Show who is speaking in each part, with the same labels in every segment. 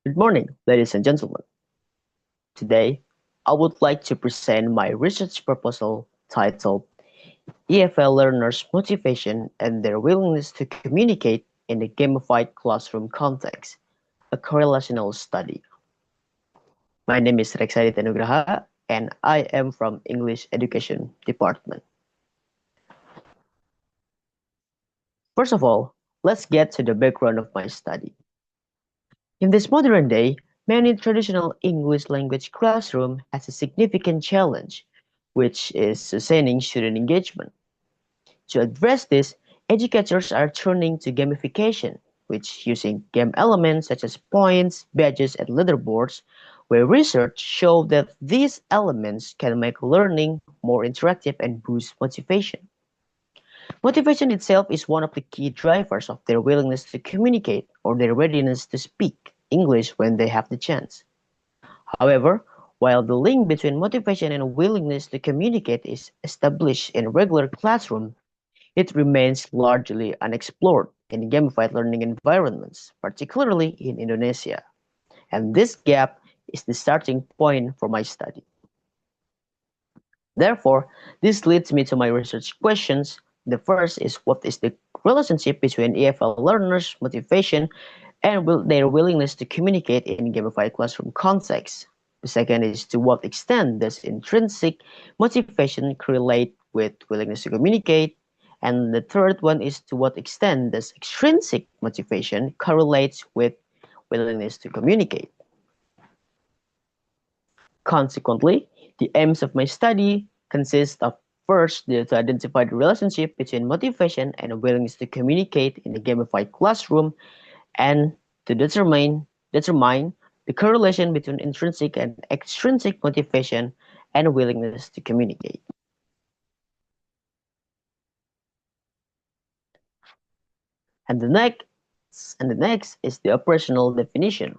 Speaker 1: Good morning, ladies and gentlemen. Today, I would like to present my research proposal titled EFL Learners' Motivation and Their Willingness to Communicate in a Gamified Classroom Context, a Correlational Study. My name is Reksa Nugraha, and I am from English Education Department. First of all, let's get to the background of my study. In this modern day, many traditional English language classroom has a significant challenge, which is sustaining student engagement. To address this, educators are turning to gamification, which using game elements such as points, badges, and leaderboards, where research show that these elements can make learning more interactive and boost motivation. Motivation itself is one of the key drivers of their willingness to communicate or their readiness to speak English when they have the chance. However, while the link between motivation and willingness to communicate is established in regular classroom, it remains largely unexplored in gamified learning environments, particularly in Indonesia. And this gap is the starting point for my study. Therefore, this leads me to my research questions. The first is, what is the relationship between EFL learners' motivation and their willingness to communicate in gamified classroom contexts? The second is, to what extent does intrinsic motivation correlate with willingness to communicate? And the third one is, to what extent does extrinsic motivation correlates with willingness to communicate? Consequently, the aims of my study consist of, first, to identify the relationship between motivation and willingness to communicate in a gamified classroom, and to determine the correlation between intrinsic and extrinsic motivation and willingness to communicate. And the next is the operational definition.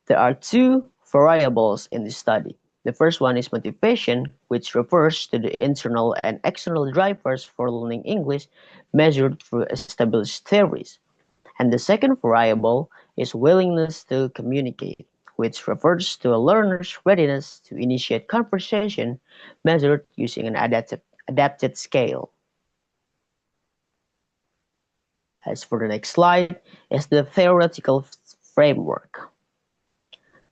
Speaker 1: There are two variables in this study. The first one is motivation, which refers to the internal and external drivers for learning English measured through established theories. And the second variable is willingness to communicate, which refers to a learner's readiness to initiate conversation measured using an adapted scale. As for the next slide, is the theoretical framework.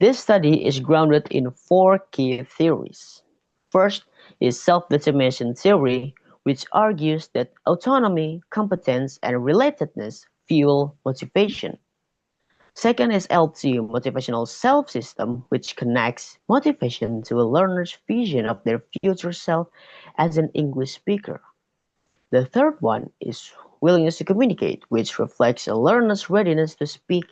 Speaker 1: This study is grounded in four key theories. First is self-determination theory, which argues that autonomy, competence, and relatedness fuel motivation. Second is ELT, motivational self-system, which connects motivation to a learner's vision of their future self as an English speaker. The third one is willingness to communicate, which reflects a learner's readiness to speak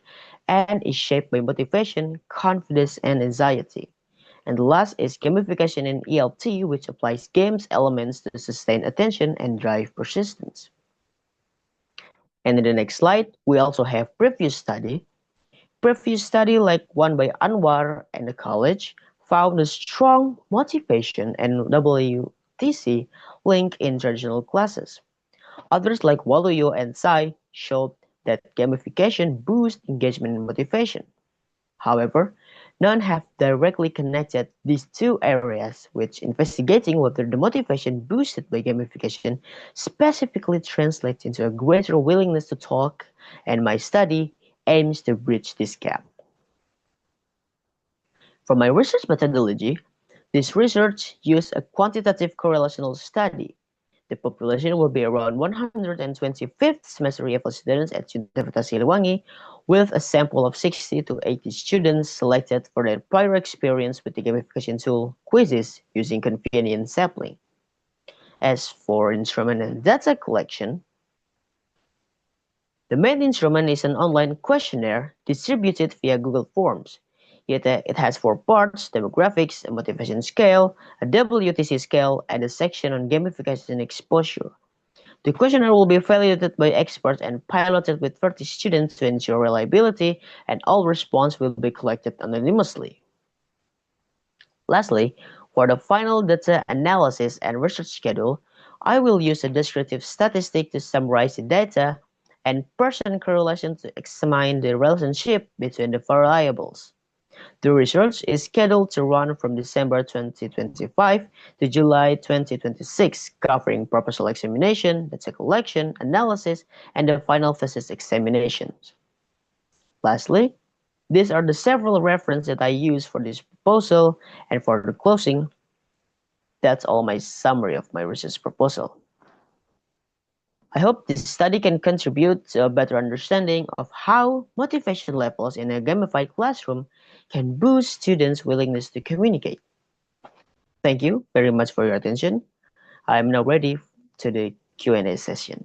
Speaker 1: and is shaped by motivation, confidence, and anxiety. And the last is gamification in ELT, which applies games elements to sustain attention and drive persistence. And in the next slide, we also have previous study. Previous study, like one by Anwar and the college, found a strong motivation and WTC link in traditional classes. Others like Waluyo and Sai showed that gamification boosts engagement and motivation. However, none have directly connected these two areas, which investigating whether the motivation boosted by gamification specifically translates into a greater willingness to talk, and my study aims to bridge this gap. For my research methodology, this research used a quantitative correlational study. The population will be around 125th semester EFL students at Universitas Siliwangi, with a sample of 60 to 80 students selected for their prior experience with the gamification tool quizzes using convenient sampling. As for instrument and data collection, the main instrument is an online questionnaire distributed via Google Forms. It has four parts: demographics, a motivation scale, a WTC scale, and a section on gamification exposure. The questionnaire will be validated by experts and piloted with 30 students to ensure reliability, and all responses will be collected anonymously. Lastly, for the final data analysis and research schedule, I will use a descriptive statistic to summarize the data and person correlation to examine the relationship between the variables. The research is scheduled to run from December 2025 to July 2026, covering proposal examination, data collection, analysis, and the final thesis examinations. Lastly, these are the several references that I use for this proposal, and for the closing, that's all my summary of my research proposal. I hope this study can contribute to a better understanding of how motivation levels in a gamified classroom can boost students' willingness to communicate. Thank you very much for your attention. I am now ready to the Q&A session.